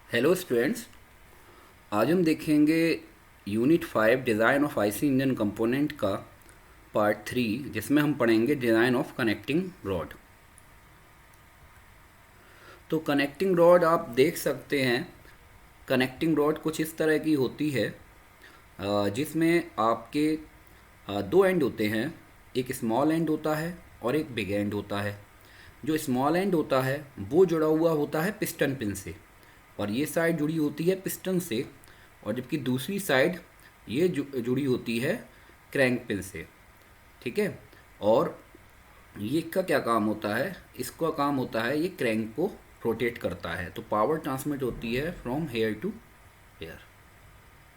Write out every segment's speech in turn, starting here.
Hello students. आज हम देखेंगे unit 5 design of IC engine component का पार्ट 3, जिसमें हम पढ़ेंगे डिज़ाइन ऑफ कनेक्टिंग रॉड। तो कनेक्टिंग रॉड आप देख सकते हैं। कनेक्टिंग रॉड कुछ इस तरह की होती है, जिसमें आपके दो एंड होते हैं। एक स्मॉल एंड होता है और एक बिग एंड होता है। जो स्मॉल एंड होता है वो जुड़ा हुआ होता है पिस्टन पिन से, और ये साइड जुड़ी होती है पिस्टन से, और जबकि दूसरी साइड ये जुड़ी होती है क्रैंक पिन से। ठीक है। और ये का क्या काम होता है? इसका काम होता है ये क्रैंक को रोटेट करता है, तो पावर ट्रांसमिट होती है from here to here.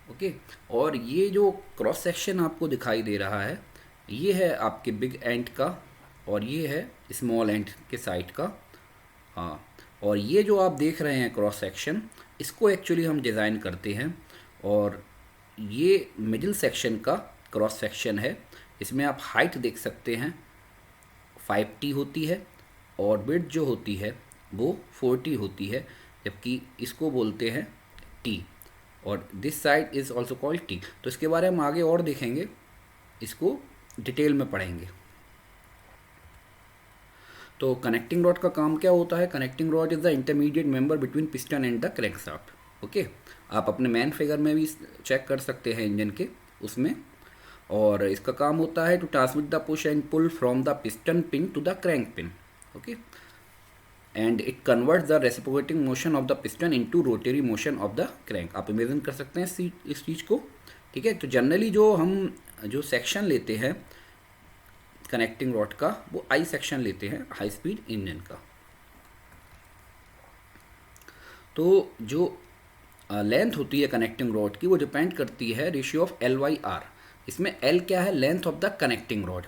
Okay. और ये जो क्रॉस सेक्शन आपको दिखाई दे रहा है, ये है आपके बिग एंड का, और ये है स्मॉल एंड के साइड का। हाँ। और ये जो आप देख रहे हैं क्रॉस सेक्शन, इसको एक्चुअली हम डिज़ाइन करते हैं। और ये मिडिल सेक्शन का क्रॉस सेक्शन है। इसमें आप हाइट देख सकते हैं 5T होती है, और विड्थ जो होती है वो 4T होती है, जबकि इसको बोलते हैं टी, और this side is also called T. तो इसके बारे में हम आगे और देखेंगे, इसको डिटेल में पढ़ेंगे। तो कनेक्टिंग रॉड का काम क्या होता है? Connecting rod is the intermediate member between piston and the crankshaft. Okay. आप अपने मैन फिगर में भी चेक कर सकते हैं इंजन के उसमें। और इसका काम होता है to transmit the push and pull from the piston pin to the crank pin. Okay. And it converts the reciprocating motion of the piston into rotary motion of the crank. आप imagine कर सकते हैं इस चीज़ को। ठीक है। तो generally जो हम जो सेक्शन लेते हैं कनेक्टिंग रॉड का, वो आई सेक्शन लेते हैं, हाई स्पीड इंजन का। तो जो लेंथ होती है कनेक्टिंग रॉड की, वो डिपेंड करती है रेशियो ऑफ L/R। इसमें L क्या है? Length of the connecting rod.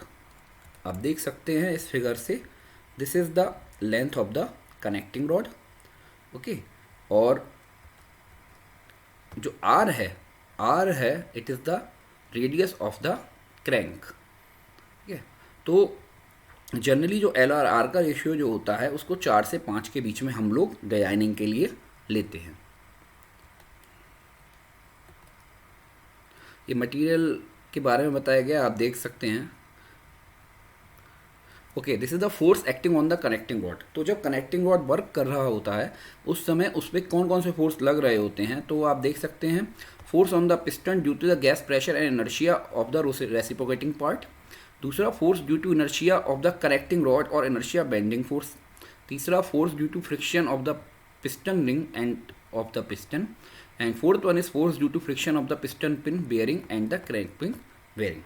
आप देख सकते हैं इस फिगर से, this is the length of the connecting rod. Okay. और जो R है it is the radius of the crank. ठीक है। तो जनरली जो L/R का रेशियो जो होता है, उसको 4 से 5 के बीच में हम लोग डिजाइनिंग के लिए लेते हैं। ये मटेरियल के बारे में बताया गया, आप देख सकते हैं। Okay, this is the force acting on the connecting rod. तो जब कनेक्टिंग रॉड वर्क कर रहा होता है, उस समय उस पर कौन कौन से फोर्स लग रहे होते हैं, तो आप देख सकते हैं। Force on the piston due to the gas pressure and inertia of the reciprocating part. दूसरा, force due to inertia of the connecting rod और इनर्शिया बेंडिंग फोर्स। तीसरा, force due to friction of the piston ring and of the piston. And fourth one is force due to friction of the piston pin bearing and the crank pin bearing.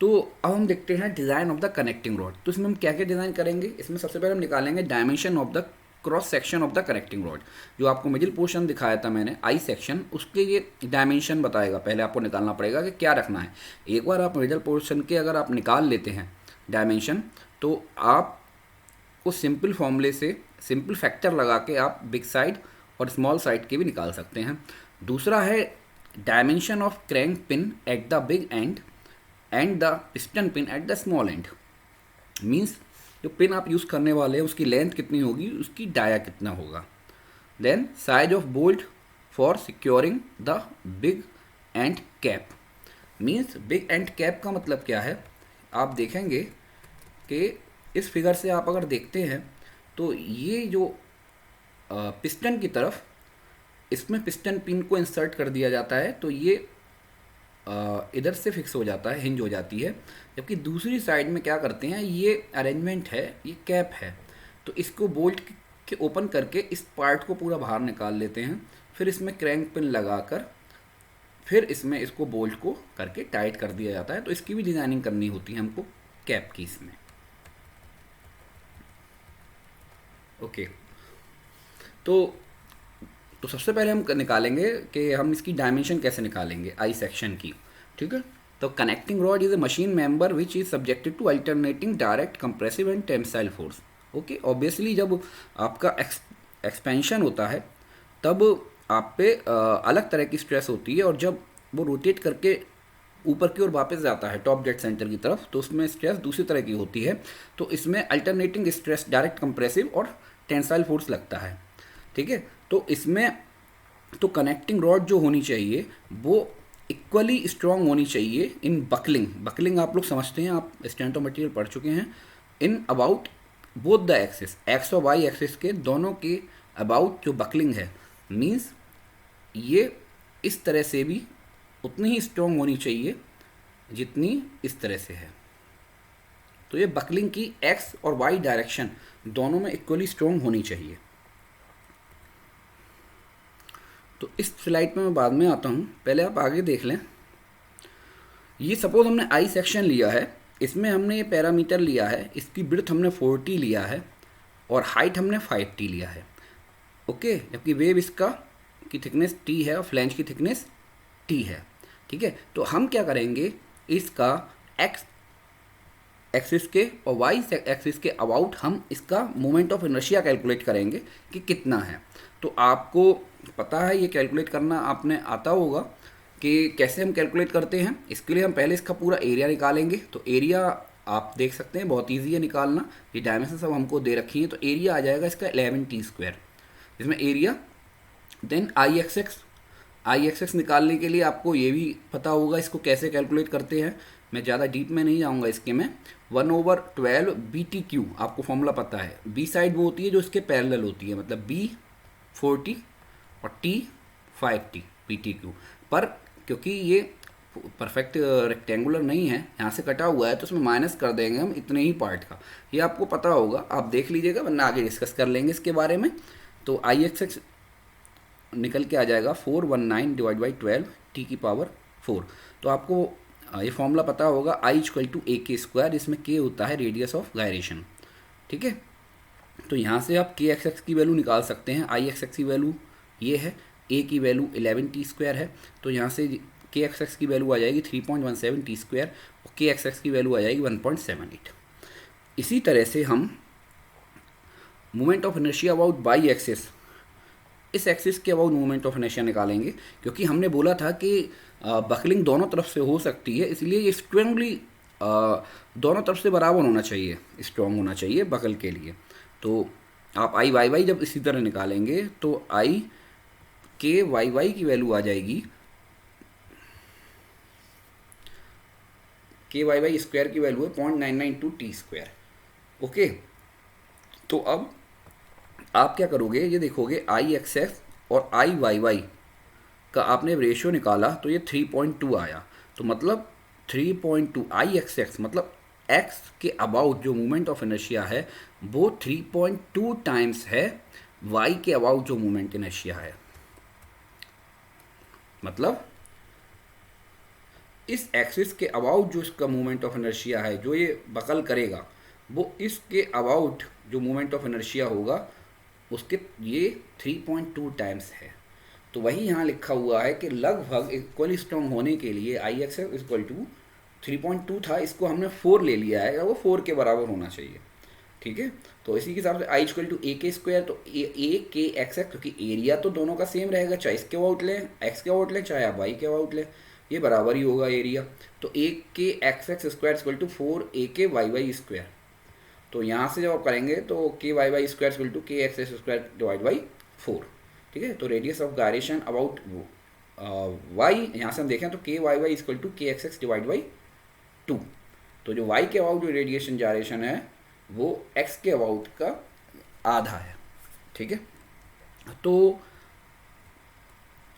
तो अब हम देखते हैं design of the connecting rod. तो इसमें हम क्या क्या डिज़ाइन करेंगे? इसमें सबसे पहले हम निकालेंगे dimension of the cross section of the connecting rod. जो आपको मिडिल पोर्शन दिखाया था मैंने, आई सेक्शन, उसके ये डायमेंशन बताएगा। पहले आपको निकालना पड़ेगा कि क्या रखना है। एक बार आप मिडिल पोर्शन के अगर आप निकाल लेते हैं डायमेंशन, तो आपको सिंपल फॉर्मूले से, सिंपल फैक्टर लगा के आप बिग साइड और स्मॉल साइड के भी निकाल सकते हैं। दूसरा है dimension of crank pin at the big and and the piston pin at the small and. Means जो पिन आप यूज़ करने वाले हैं उसकी लेंथ कितनी होगी, उसकी डाया कितना होगा। Then size of bolt for securing the big end cap. Means big end cap का मतलब क्या है? आप देखेंगे कि इस फिगर से आप अगर देखते हैं, तो ये जो पिस्टन की तरफ, इसमें पिस्टन पिन को इंसर्ट कर दिया जाता है, तो ये इधर से फिक्स हो जाता है, हिंज हो जाती है। जबकि दूसरी साइड में क्या करते हैं, ये अरेंजमेंट है, ये कैप है, तो इसको बोल्ट के ओपन करके इस पार्ट को पूरा बाहर निकाल लेते हैं। फिर इसमें क्रैंक पिन लगाकर फिर इसमें इसको बोल्ट को करके टाइट कर दिया जाता है। तो इसकी भी डिज़ाइनिंग करनी होती है हमको कैप की इसमें। ओके। तो सबसे पहले हम निकालेंगे कि हम इसकी डायमेंशन कैसे निकालेंगे आई सेक्शन की। ठीक है। तो connecting rod is a machine member which is subjected to alternating direct compressive and tensile force. Okay. Obviously जब आपका एक्सपेंशन होता है, तब आप पे अलग तरह की स्ट्रेस होती है, और जब वो रोटेट करके ऊपर की ओर वापस जाता है टॉप डेड सेंटर की तरफ, तो उसमें स्ट्रेस दूसरी तरह की होती है। तो इसमें अल्टरनेटिंग स्ट्रेस, डायरेक्ट कंप्रेसिव और टेंसाइल फोर्स लगता है। ठीक है। तो इसमें तो कनेक्टिंग रॉड जो होनी चाहिए वो इक्वली स्ट्रॉन्ग होनी चाहिए इन बकलिंग। बकलिंग आप लोग समझते हैं, आप स्ट्रेंथ ऑफ मटेरियल पढ़ चुके हैं। In about both the axis, x और वाई एक्सिस के दोनों के अबाउट जो बकलिंग है, मीन्स ये इस तरह से भी उतनी ही स्ट्रॉन्ग होनी चाहिए जितनी इस तरह से है। तो ये बकलिंग की एक्स और वाई डायरेक्शन दोनों में इक्वली स्ट्रॉन्ग होनी चाहिए। तो इस स्लाइड में मैं बाद में आता हूँ, पहले आप आगे देख लें। ये सपोज हमने आई सेक्शन लिया है, इसमें हमने ये पैरामीटर लिया है, इसकी ब्रेड्थ हमने 40 लिया है और हाइट हमने 5t लिया है। ओके, जबकि वेव इसका की थिकनेस t है और फ्लैंज की थिकनेस t है। ठीक है, तो हम क्या करेंगे, इसका x एक्सिस के और y एक्सिस के अबाउट हम इसका मोमेंट ऑफ इनर्शिया कैलकुलेट करेंगे कि कितना है। तो आपको पता है ये कैलकुलेट करना आपने आता होगा कि कैसे हम कैलकुलेट करते हैं। इसके लिए हम पहले इसका पूरा एरिया निकालेंगे। तो एरिया आप देख सकते हैं बहुत ईजी है निकालना, ये डायमेंशन सब हमको दे रखी है। तो एरिया आ जाएगा इसका 11t², इसमें एरिया। देन आई एक्स निकालने के लिए आपको ये भी पता होगा इसको कैसे कैलकुलेट करते हैं, मैं ज़्यादा डीप में नहीं जाऊँगा इसके में। 1/12 BTQ आपको फॉर्मूला पता है। बी साइड वो होती है जो इसके पैरेलल होती है, मतलब B 40 और T 5T BTQ। पर क्योंकि ये परफेक्ट रेक्टेंगुलर नहीं है, यहाँ से कटा हुआ है, तो उसमें माइनस कर देंगे हम इतने ही पार्ट का। ये आपको पता होगा, आप देख लीजिएगा, वरना आगे डिस्कस कर लेंगे इसके बारे में। तो आई एक्स निकल के आ जाएगा 419 डिवाइड बाई 12 T⁴। तो आपको ये फॉर्मूला पता होगा, I = AK², इसमें K होता है रेडियस ऑफ गायरेशन। ठीक है, तो यहाँ से आप KXX की वैल्यू निकाल सकते हैं। IXX की वैल्यू ये है, A की वैल्यू 11t² है, तो यहाँ से KXX की वैल्यू आ जाएगी 3.17t² और KXX की वैल्यू आ जाएगी 1.78। इसी तरह से हम moment of inertia about by axis, इस एक्सिस के अबाउट मोमेंट ऑफ इनर्शिया निकालेंगे, क्योंकि हमने बोला था कि बकलिंग दोनों तरफ से हो सकती है, इसलिए ये स्ट्रांगली दोनों तरफ से बराबर होना चाहिए, स्ट्रॉन्ग होना चाहिए बकल के लिए। तो आप आई वाई वाई जब इसी तरह निकालेंगे तो आई के वाई वाई की वैल्यू आ जाएगी, KYY² की वैल्यू है 0.992t²। ओके, तो अब आप क्या करोगे, ये देखोगे IXX और IYY का आपने रेशियो निकाला तो ये 3.2 आया। तो मतलब 3.2 IXX मतलब x के अबाउट जो मोमेंट ऑफ इनर्शिया है वो 3.2 टाइम्स है y के अबाउट जो मोमेंट इनर्शिया है। मतलब इस एक्सिस के अबाउट जो इसका मोमेंट ऑफ इनर्शिया है, जो ये बकल करेगा, वो इसके अबाउट जो मोमेंट ऑफ इनर्शिया होगा उसके ये 3.2 टाइम्स है। तो वही यहाँ लिखा हुआ है कि लगभग इक्वली स्ट्रॉन्ग होने के लिए IXX = 3.2 था, इसको हमने 4 ले लिया है, वो 4 के बराबर होना चाहिए। ठीक है, तो इसी के हिसाब से I = AK², तो AKXX, क्योंकि एरिया तो दोनों का सेम रहेगा, चाहे इसके अबाउट लें, x के अबाउट लें, चाहे आप y के अबाउट लें, ये बराबर ही होगा एरिया। तो AKXX² = 4 AKYY²। तो यहाँ से जब आप करेंगे तो KYY² = KXX² डिवाइड बाई 4। ठीक है, तो radius of gyration about y, यहाँ से हम देखें तो KYY = KXX डिवाइड बाई 2। तो जो y के अबाउट जो रेडिएशन जायरेशन है वो x के अबाउट का आधा है। ठीक है, तो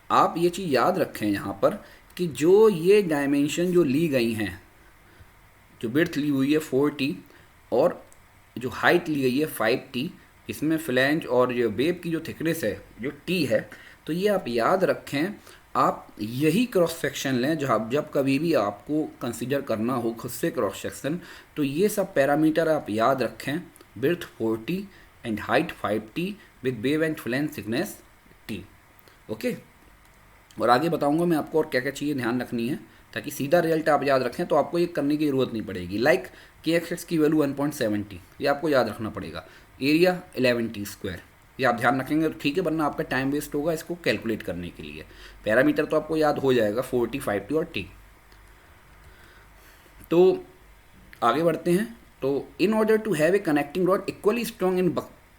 आप ये चीज़ याद रखें यहाँ पर कि जो ये डायमेंशन जो ली गई हैं, जो विड्थ ली हुई है 4t और जो हाइट ली गई है 5t, इसमें फ्लैंज और जो वेब की जो थिकनेस है जो t है, तो ये आप याद रखें। आप यही क्रॉस सेक्शन लें जब कभी भी आपको कंसीडर करना हो खुद से क्रॉस सेक्शन, तो ये सब पैरामीटर आप याद रखें। Width 4t and height 5t with wave and flange thickness t। Okay, और आगे बताऊंगा मैं आपको और क्या क्या चीज़ें ध्यान रखनी है ताकि सीधा रिजल्ट आप याद रखें, तो आपको ये करने की ज़रूरत नहीं पड़ेगी। लाइक KXX की वैल्यू 1.70, ये आपको याद रखना पड़ेगा। एरिया 11t², ये आप ध्यान रखेंगे तो ठीक है, वरना आपका टाइम वेस्ट होगा इसको कैलकुलेट करने के लिए। पैरामीटर तो आपको याद हो जाएगा 4t 5t और t। तो आगे बढ़ते हैं। तो in order to have a connecting rod equally strong in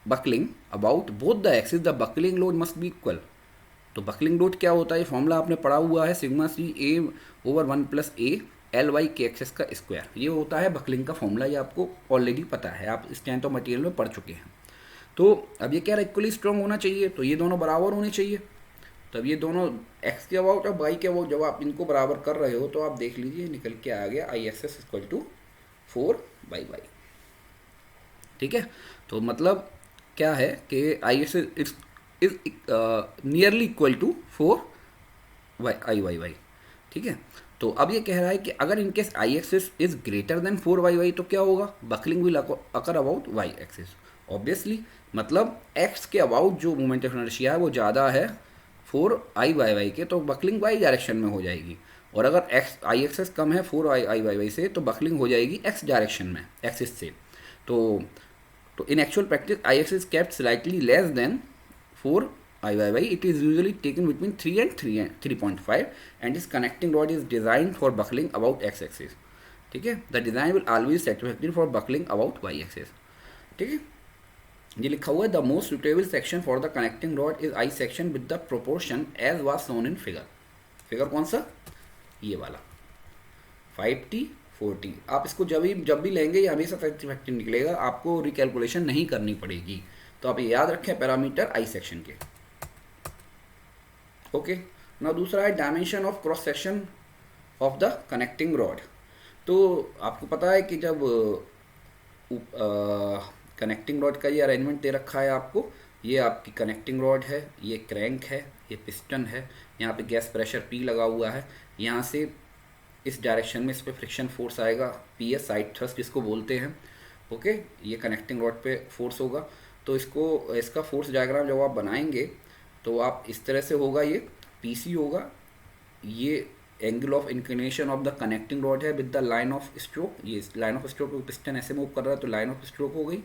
buckling about both the axis the buckling load must be equal. तो बकलिंग लोड क्या होता है, ये फॉर्मूला आपने पढ़ा हुआ है, sigma C A over 1 + A L Y के एक्सेस का स्क्वायर, ये होता है बकलिंग का फॉर्मूला, ये आपको ऑलरेडी पता है, आप स्ट्रेंथ ऑफ मटेरियल में पढ़ चुके हैं। तो अब ये क्या है, इक्वली स्ट्रॉन्ग होना चाहिए, तो ये दोनों बराबर होने चाहिए। तब ये दोनों एक्स के अबाउट और वाई के अबाउट जब आप इनको बराबर कर रहे हो तो आप देख लीजिए निकल के आ गया I X S equal to 4/y। ठीक है, तो मतलब क्या है कि I X is nearly equal to 4/y। ठीक है, तो अब ये कह रहा है कि अगर in case I axis is greater than 4/y तो क्या होगा, buckling will occur about Y axis obviously, मतलब एक्स के अबाउट जो मोमेंट ऑफ इनर्शिया है वो ज़्यादा है 4I/y के, तो बकलिंग वाई डायरेक्शन में हो जाएगी। और अगर एक्स आई एक्सेस कम है 4I/y से तो बकलिंग हो जाएगी एक्स डायरेक्शन में, एक्सिस से। तो in actual practice I axis kept slightly less than 4I/y। It is usually taken between 3 and 3.5 and this connecting rod is design for buckling about X axis. ठीक है, the design will always satisfactory for buckling about Y axis. ठीक है, ये लिखा हुआ है the most suitable section for the connecting rod is I section with the proportion as was shown in figure. Figure कौन सा, ये वाला 5T/4T। आप इसको जब भी लेंगे ये हमेशा सेटिस्फैक्टरी निकलेगा, आपको रिकैलकुलेशन नहीं करनी पड़ेगी। तो आप ये याद रखें पैरामीटर आई सेक्शन के। ओके, ना दूसरा है dimension of cross section of the connecting rod. तो आपको पता है कि जब कनेक्टिंग रॉड का ये अरेंजमेंट दे रखा है आपको, ये आपकी कनेक्टिंग रॉड है, ये क्रैंक है, ये पिस्टन है, यहाँ पे गैस प्रेशर P लगा हुआ है, यहाँ से इस डायरेक्शन में इस पर फ्रिक्शन फोर्स आएगा PS साइड थ्रस्ट जिसको बोलते हैं। ओके, ये कनेक्टिंग रॉड पे फोर्स होगा। तो इसका फोर्स डायग्राम जब आप बनाएंगे तो आप इस तरह से होगा, ये PC होगा, ये angle of inclination of the connecting rod है with the line of stroke, ये लाइन ऑफ स्ट्रोक पिस्टन ऐसे मूव कर रहा है तो लाइन ऑफ स्ट्रोक हो गई।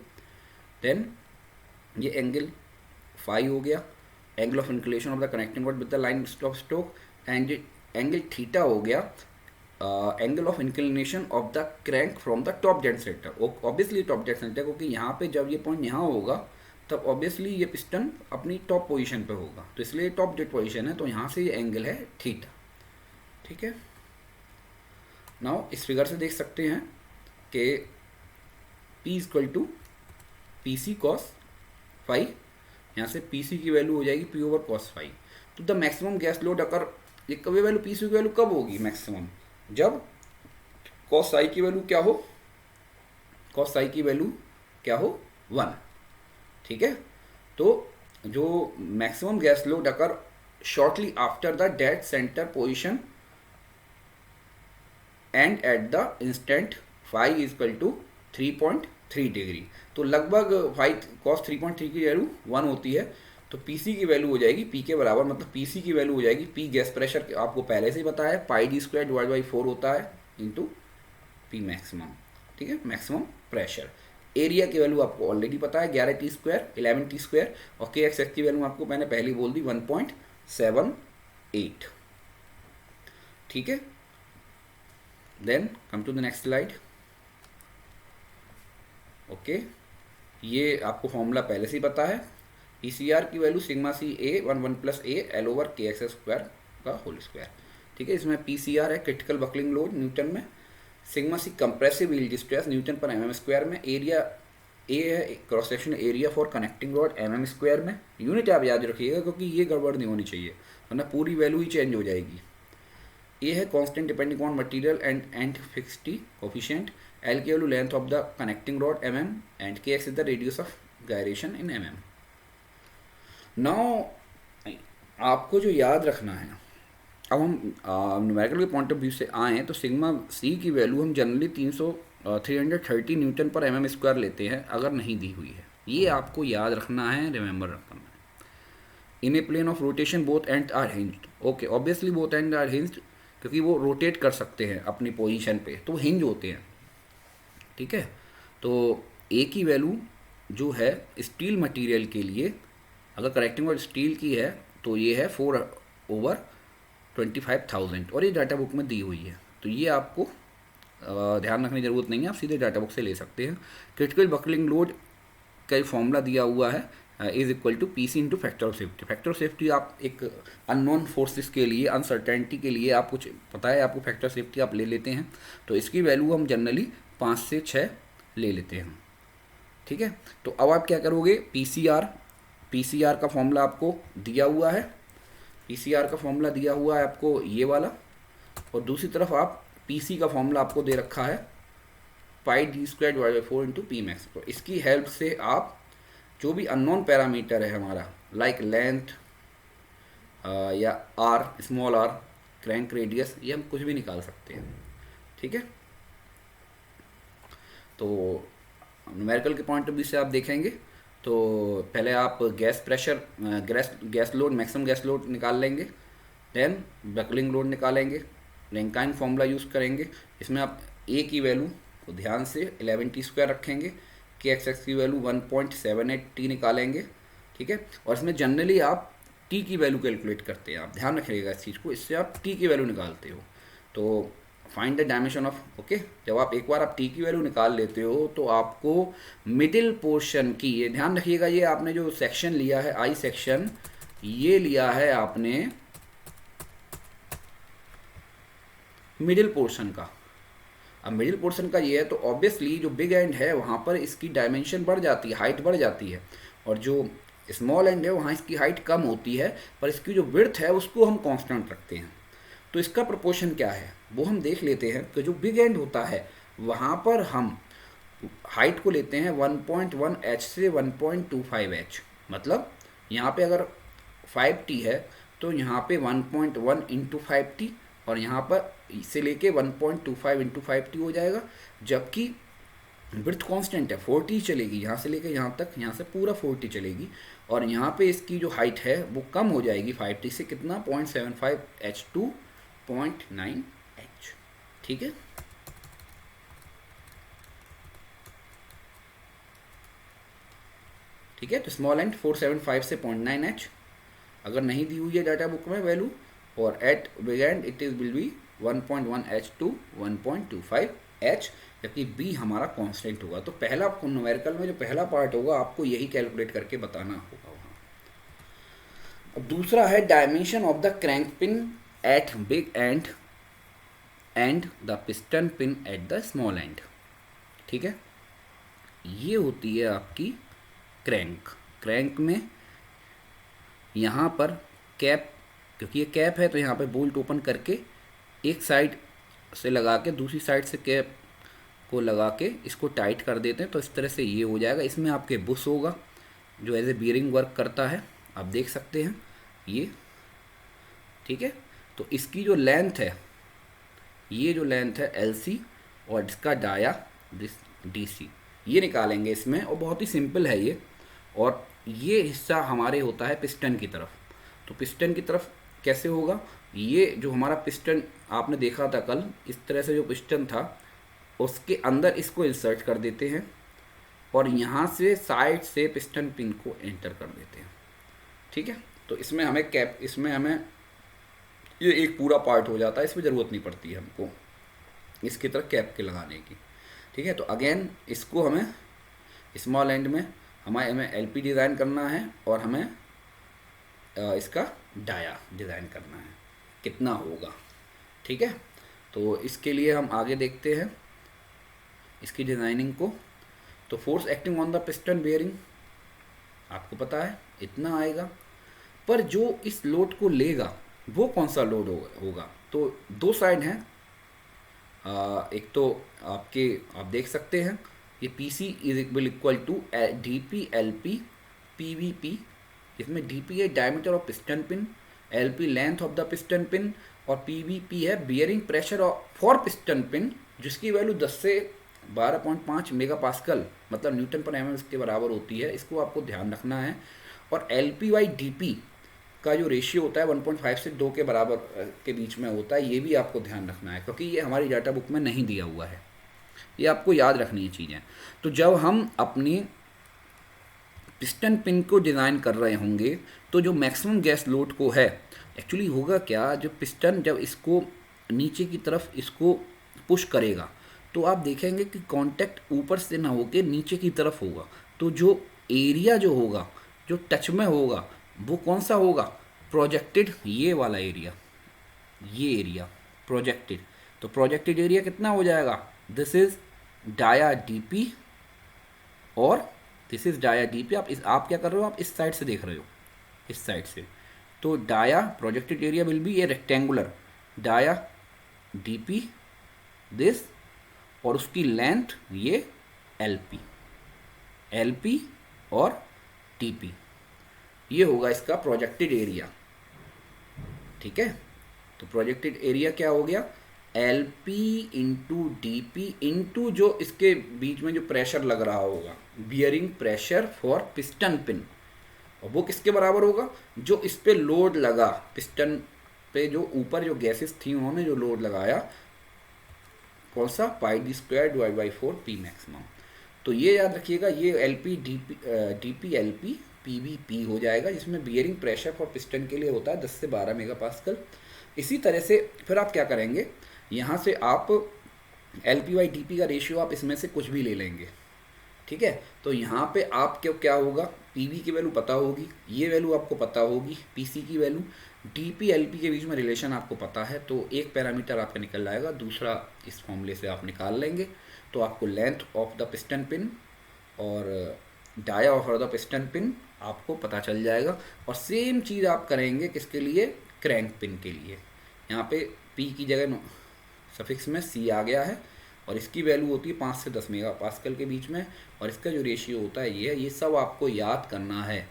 देन ये एंगल फाई हो गया, angle of inclination of the connecting rod with the line of stroke, and angle theta हो गया angle of inclination of the crank from the top dead centre. Obviously top dead centre, क्योंकि यहाँ पे जब ये point यहाँ होगा तब ऑब्वियसली ये पिस्टन अपनी टॉप पोजीशन पे होगा, तो इसलिए टॉप डेड पोजीशन है, तो यहाँ से ये एंगल है थीटा। ठीक है, नाउ इस फिगर से देख सकते हैं कि P = PC cos phi, यहाँ से PC की वैल्यू हो जाएगी P/cos phi। तो द मैक्सिमम गैस लोड अगर ये कभी वैल्यू PC की वैल्यू कब होगी मैक्सिमम, जब cos psi की वैल्यू क्या हो, cos psi की वैल्यू क्या हो 1। ठीक है, तो जो मैक्सिमम गैस लोड अगर shortly after the dead centre position and at the instant phi = 3.3 degree, तो लगभग phi cos 3.3 की वैल्यू 1 होती है, तो PC की वैल्यू हो जाएगी P के बराबर, मतलब PC की वैल्यू हो जाएगी P गैस प्रेशर आपको पहले से ही बताया है πd² / 4 होता है इंटू P मैक्सिमम। ठीक है, मैक्सिमम प्रेशर। एरिया की वैल्यू आपको ऑलरेडी पता है 11T² 11T², और KX की वैल्यू आपको मैंने पहले बोल दी 1.78। ठीक है, then come to the next slide. Okay, ये आपको फॉर्मूला पहले से ही पता है, PCR की वैल्यू sigma C A 1 + a L/KX² का होल स्क्वायर। ठीक है, इसमें PCR है क्रिटिकल बकलिंग लोड न्यूटन में, sigma C compressive yield stress newton per mm², में एरिया A है cross section area for connecting rod mm² में। यूनिट आप याद रखिएगा क्योंकि ये गड़बड़ नहीं होनी चाहिए वरना पूरी वैल्यू ही चेंज हो जाएगी। A है constant depending on material and fixity coefficient, L की value length of the connecting rod mm, and KX is the radius of gyration in mm। Now आपको जो याद रखना है, अब हम न्यूमेरिकल के पॉइंट ऑफ व्यू से आए तो सिग्मा C की वैल्यू हम जनरली 330 न्यूटन पर mm² लेते हैं अगर नहीं दी हुई है, ये आपको याद रखना है, रिमेंबर रखना है। In a plane of rotation both end are hinged. Okay, obviously both end are hinged क्योंकि वो रोटेट कर सकते हैं अपनी पोजीशन पे, तो हिंज होते हैं। ठीक है, तो A की वैल्यू जो है स्टील मटेरियल के लिए, अगर कनेक्टिंग रॉड स्टील की है तो ये है 4/25,000 और ये डाटा बुक में दी हुई है, तो ये आपको ध्यान रखने की ज़रूरत नहीं है, आप सीधे डाटा बुक से ले सकते हैं। क्रिटिकल बकलिंग लोड का फॉर्मूला दिया हुआ है is equal to P C into factor of safety. Factor of safety आप एक अननोन फोर्सेस के लिए, अनसर्टेनिटी के लिए, आप कुछ पता है आपको फैक्टर सेफ्टी आप ले लेते हैं, तो इसकी वैल्यू हम जनरली 5 से 6 ले लेते हैं। ठीक है, तो अब आप क्या करोगे, पीसीआर का फॉर्मूला आपको दिया हुआ है, पीसीआर का फॉर्मूला दिया हुआ है आपको ये वाला, और दूसरी तरफ आप पीसी का फॉर्मूला आपको दे रखा है pi D square divide by 4 into P max. तो इसकी हेल्प से आप जो भी अननोन पैरामीटर है हमारा, लाइक लेंथ या R, small R, crank radius, ये हम कुछ भी निकाल सकते हैं। ठीक है, तो न्यूमेरिकल के पॉइंट ऑफ व्यू से आप देखेंगे तो पहले आप gas pressure, gas load, maximum gas load निकाल लेंगे, देन बकलिंग लोड निकालेंगे, रैंकाइन फॉर्मूला यूज़ करेंगे। इसमें आप ए की वैल्यू को ध्यान से 11t² रखेंगे, के एक्स की वैल्यू 1.78t निकालेंगे। ठीक है, और इसमें जनरली आप टी की वैल्यू कैलकुलेट करते हैं, आप ध्यान रखिएगा इस चीज़ को, इससे आप टी की वैल्यू निकालते हो। तो find the dimension of, okay, जब आप एक बार आप टी की वैल्यू निकाल लेते हो तो आपको मिडिल पोर्शन की, ये ध्यान रखिएगा, ये आपने जो सेक्शन लिया है आई सेक्शन, ये लिया है आपने मिडिल पोर्शन का। अब मिडिल पोर्शन का ये है तो ऑब्वियसली जो बिग एंड है वहाँ पर इसकी डायमेंशन बढ़ जाती है, हाइट बढ़ जाती है, और जो स्मॉल एंड है वहाँ इसकी हाइट कम होती है, पर इसकी जो विड्थ है उसको हम कांस्टेंट रखते हैं। तो इसका प्रोपोर्शन क्या है वो हम देख लेते हैं कि जो बिग एंड होता है वहाँ पर हम हाइट को लेते हैं 1.1h से 1.25h, मतलब यहाँ पे अगर 5t है तो यहाँ पे 1.1 इंटू 5t, और यहाँ पर इसे लेके 1.25 इंटू 5t हो जाएगा, जबकि विड्थ कांस्टेंट है 4t चलेगी, यहाँ से लेके यहाँ तक, यहाँ से पूरा 4t चलेगी, और यहाँ पे इसकी जो हाइट है वो कम हो जाएगी 5t से, कितना 0.75h टू 0.9h। ठीक है, ठीक है, तो स्मॉल एंड 475 से 0.9h अगर नहीं दी हुई है डाटा बुक में वैल्यू, और at big end it is will be 1.1h to 1.25h, जबकि बी हमारा कांस्टेंट होगा। तो पहला न्यूमेरिकल में जो पहला पार्ट होगा आपको यही कैलकुलेट करके बताना होगा वहाँ। अब दूसरा है dimension of the crank pin at big end the piston pin at the small end. ठीक है, ये होती है आपकी क्रैंक में यहाँ पर कैप, क्योंकि ये कैप है तो यहाँ पे बोल्ट ओपन करके एक साइड से लगा के दूसरी साइड से कैप को लगा के इसको टाइट कर देते हैं, तो इस तरह से ये हो जाएगा। इसमें आपके बुश होगा जो एज ए बियरिंग वर्क करता है, आप देख सकते हैं ये। ठीक है, तो इसकी जो लेंथ है, ये जो लेंथ है LC, और इसका डाया DC, ये निकालेंगे इसमें, और बहुत ही सिंपल है ये। और ये हिस्सा हमारे होता है पिस्टन की तरफ। तो पिस्टन की तरफ कैसे होगा, ये जो हमारा पिस्टन आपने देखा था कल, इस तरह से जो पिस्टन था उसके अंदर इसको इंसर्ट कर देते हैं, और यहाँ से साइड से पिस्टन पिन को एंटर कर देते हैं। ठीक है, तो इसमें हमें कैप, इसमें हमें ये एक पूरा पार्ट हो जाता है, इसमें ज़रूरत नहीं पड़ती है हमको इसकी तरफ कैप के लगाने की। ठीक है, तो अगेन इसको हमें स्मॉल एंड में हमें LP डिज़ाइन करना है, और हमें इसका डाया डिज़ाइन करना है, कितना होगा। ठीक है, तो इसके लिए हम आगे देखते हैं इसकी डिज़ाइनिंग को। तो force acting on the piston bearing आपको पता है इतना आएगा, पर जो इस लोड को लेगा वो कौन सा लोड होगा। तो दो साइड हैं, एक तो आपके आप देख सकते हैं ये PC is equal to DP LP PVP, इसमें DP है diameter of piston pin, LP length of the piston pin, और PVP है bearing pressure for piston pin, जिसकी वैल्यू 10 से 12.5 मेगापास्कल मतलब न्यूटन पर mm के बराबर होती है। इसको आपको ध्यान रखना है। और LP/DP का जो रेशियो होता है 1.5 से 2 के बराबर के बीच में होता है, ये भी आपको ध्यान रखना है, क्योंकि ये हमारी डाटा बुक में नहीं दिया हुआ है, ये आपको याद रखनी है चीज़ें। तो जब हम अपनी पिस्टन पिन को डिज़ाइन कर रहे होंगे तो जो मैक्सिमम गैस लोड को है, एक्चुअली होगा क्या, जो पिस्टन जब इसको नीचे की तरफ इसको पुश करेगा तो आप देखेंगे कि कांटेक्ट ऊपर से ना होके नीचे की तरफ होगा। तो जो एरिया जो होगा, जो टच में होगा, वो कौन सा होगा, प्रोजेक्टेड, ये वाला एरिया, ये एरिया प्रोजेक्टेड। तो प्रोजेक्टेड एरिया कितना हो जाएगा, दिस इज डाया डीपी और दिस इज डाया डीपी। आप क्या कर रहे हो, आप इस साइड से देख रहे हो, इस साइड से। तो dia projected area will be a rectangular dia DP this, और उसकी लेंथ ये एलपी, एलपी और टीपी, ये होगा इसका प्रोजेक्टेड एरिया। ठीक है, तो प्रोजेक्टेड एरिया क्या हो गया, L P into D P into जो इसके बीच में जो प्रेशर लग रहा होगा, bearing pressure for piston pin, और वो किसके बराबर होगा, जो इस पे लोड लगा, पिस्टन पे जो ऊपर जो गैसेस थी उन्होंने जो लोड लगाया, कौन सा, pi D square divide by 4 P maximum. तो ये याद रखिएगा, ये L P D P L P P B P हो जाएगा, जिसमें बियरिंग प्रेशर फॉर पिस्टन के लिए होता है 10 से 12 मेगा पास्कल। इसी तरह से फिर आप क्या करेंगे, यहाँ से आप L P by D P का रेशियो आप इसमें से कुछ भी ले लेंगे। ठीक है, तो यहाँ पे आप क्या होगा, पी वी की वैल्यू पता होगी, ये वैल्यू आपको पता होगी, पी सी की value, D P L P के बीच में रिलेशन आपको पता है, तो एक पैरामीटर आपका निकल आएगा, दूसरा इस फॉर्मूले से आप निकाल लेंगे। तो आपको length of the piston pin और dia of the piston pin आपको पता चल जाएगा। और सेम चीज़ आप करेंगे किसके लिए, क्रैंक पिन के लिए। यहाँ पे पी की जगह सफिक्स में सी आ गया है, और इसकी वैल्यू होती है 5 से 10 मेगा पास्कल के बीच में, और इसका जो रेशियो होता है ये सब आपको याद करना है,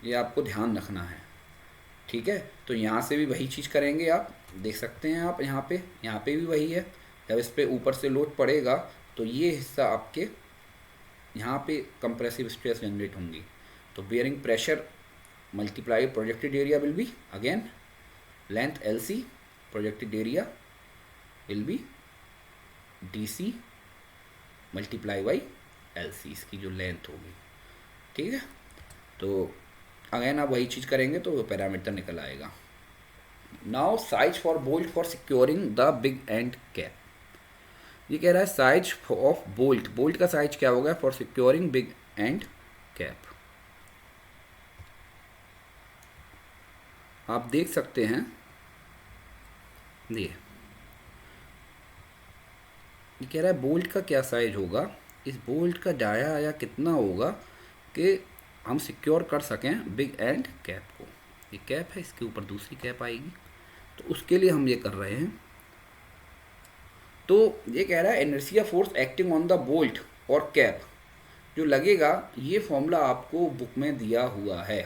ये आपको ध्यान रखना है। ठीक है, तो यहाँ से भी वही चीज़ करेंगे, आप देख सकते हैं, आप यहाँ पे भी वही है। जब इस पर ऊपर से लोड पड़ेगा तो ये हिस्सा आपके यहाँ पे कंप्रेसिव स्ट्रेस जनरेट होंगी, तो bearing pressure multiply projected area will be again length L C, projected area will be D C multiply by L C, इसकी जो लेंथ होगी। ठीक है, तो अगेन आप वही चीज़ करेंगे तो वो पैरामीटर निकल आएगा। Now size for bolt for securing the big end cap. ये कह रहा है साइज ऑफ बोल्ट, बोल्ट का साइज क्या होगा for securing big end cap. आप देख सकते हैं, ये कह रहा है बोल्ट का क्या साइज होगा, इस बोल्ट का डाया या कितना होगा कि हम सिक्योर कर सकें बिग एंड कैप को। ये कैप है, इसके ऊपर दूसरी कैप आएगी, तो उसके लिए हम ये कर रहे हैं। तो ये कह रहा है inertia force acting on the bolt और कैप जो लगेगा, ये फॉर्मूला आपको बुक में दिया हुआ है।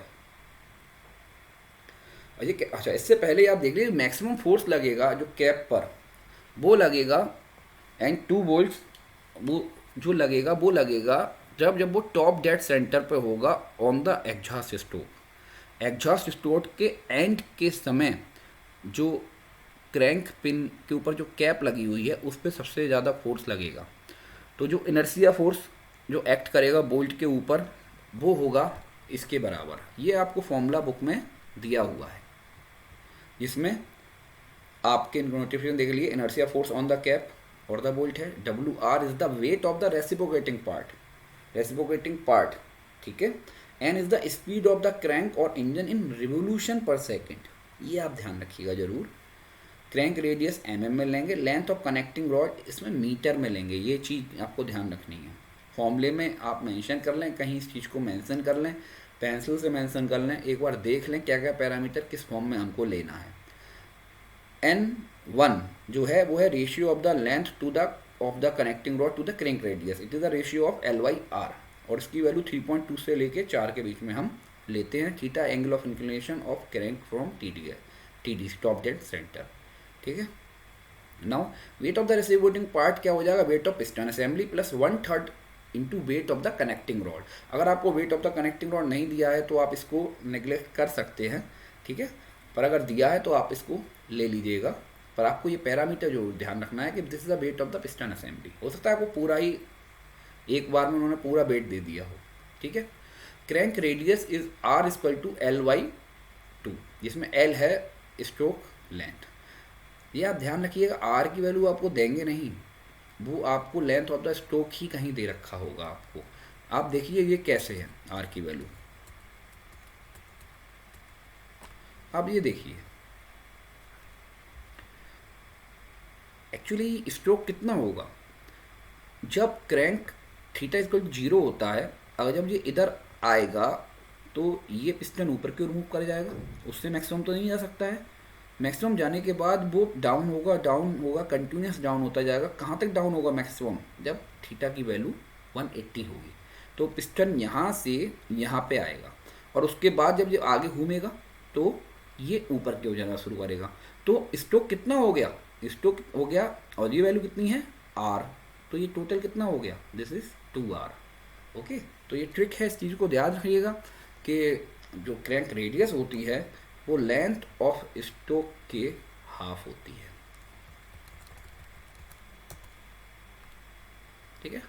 अच्छा, इससे पहले आप देख लीजिए, मैक्सिमम फोर्स लगेगा जो कैप पर वो लगेगा, एंड 2 वोल्ट्स वो जो लगेगा वो लगेगा जब वो टॉप डेड सेंटर पे होगा on the exhaust stroke. Exhaust stroke के एंड के समय जो क्रैंक पिन के ऊपर जो कैप लगी हुई है उस पर सबसे ज़्यादा फोर्स लगेगा। तो जो इनर्शिया फोर्स जो एक्ट करेगा बोल्ट के ऊपर वो होगा इसके बराबर। ये आपको फॉर्मूला बुक में दिया हुआ है, जिसमें आपके नोटिफिकेशन देख लिए, inertia force on the cap और द बोल्ट है, W R is the weight of the reciprocating part, ठीक है, N is the speed of the crank और engine in revolution per second. ये आप ध्यान रखिएगा जरूर। क्रैंक रेडियस mm में लेंगे, लेंथ ऑफ कनेक्टिंग रॉड इसमें मीटर में लेंगे, ये चीज़ आपको ध्यान रखनी है। फॉर्मूले में आप मेंशन कर लें, कहीं इस चीज़ को मेंशन कर लें, पेंसिल से मेंशन कर लें, एक बार देख लें क्या क्या पैरामीटर किस फॉर्म में हमको लेना है। N1 जो है वो है ratio of the length to the of the connecting rod to the crank radius, it is the ratio of L/R, और इसकी वैल्यू 3.2 से लेके 4 के बीच में हम लेते हैं। Theta angle of inclination of crank from TD top dead centre, ठीक है। Now wait of the reciprocating part क्या हो जाएगा, weight of piston assembly plus 1/3 into weight of the connecting rod. अगर आपको wait of the connecting rod नहीं दिया है तो आप इसको नेग्लेक्ट कर सकते हैं, ठीक है, पर अगर दिया है तो आप इसको ले लीजिएगा। पर आपको ये पैरामीटर जो ध्यान रखना है कि this is the weight of the piston assembly. हो सकता है आपको पूरा ही एक बार में उन्होंने पूरा वेट दे दिया हो, ठीक है। क्रैंक रेडियस इज R=L/2, जिसमें L है स्ट्रोक लेंथ। ये आप ध्यान रखिएगा, R की वैल्यू आपको देंगे नहीं, वो आपको लेंथ ऑफ द स्ट्रोक ही कहीं दे रखा होगा आपको। आप देखिए ये कैसे है आर की वैल्यू, आप ये देखिए एक्चुअली स्ट्रोक कितना होगा जब crank theta equal to zero होता है। अगर जब ये इधर आएगा तो ये पिस्टन ऊपर की ओर मूव कर जाएगा, उससे मैक्सिमम तो नहीं जा सकता है। मैक्सिमम जाने के बाद वो डाउन होगा कंटिन्यूस डाउन होता जाएगा। कहाँ तक डाउन होगा मैक्सिमम, जब थीटा की वैल्यू 180 होगी तो पिस्टन यहाँ से यहाँ पे आएगा, और उसके बाद जब ये आगे घूमेगा तो ये ऊपर की ओर जाना शुरू करेगा। तो स्ट्रोक कितना हो गया, स्ट्रोक हो गया, और ये वैल्यू कितनी है आर, तो ये टोटल कितना हो गया, दिस इज 2r। ओके, तो ये ट्रिक है, इस चीज़ को ध्यान रखिएगा कि जो क्रैंक रेडियस होती है वो लेंथ ऑफ स्ट्रोक के हाफ होती है। ठीक है,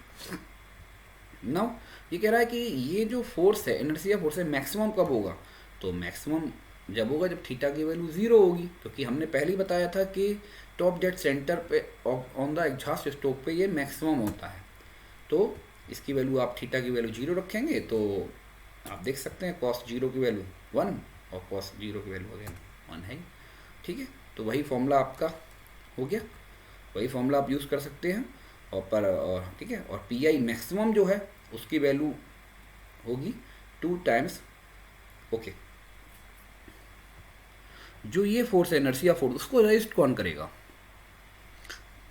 नाउ ये कह रहा है कि ये जो फोर्स है, इनर्शिया फोर्स है, मैक्सिमम कब होगा, तो मैक्सिमम जब होगा जब थीटा की वैल्यू जीरो होगी, क्योंकि हमने पहले ही बताया था कि टॉप डेड सेंटर पे ऑन द एग्जॉस्ट स्ट्रोक पे ये मैक्सिमम होता है। तो इसकी वैल्यू आप थीटा की वैल्यू जीरो रखेंगे तो आप देख सकते हैं कॉस जीरो की वैल्यू 1 और कॉस जीरो की वैल्यू अगेन 1 है। ठीक है, तो वही फॉर्मूला आपका हो गया, वही फॉर्मूला आप यूज़ कर सकते हैं। और ठीक है, और पी आई मैक्सिमम जो है उसकी वैल्यू होगी 2 टाइम्स। ओके, जो ये फोर्स है इनर्शिया फोर्स, उसको रजिस्ट कौन करेगा,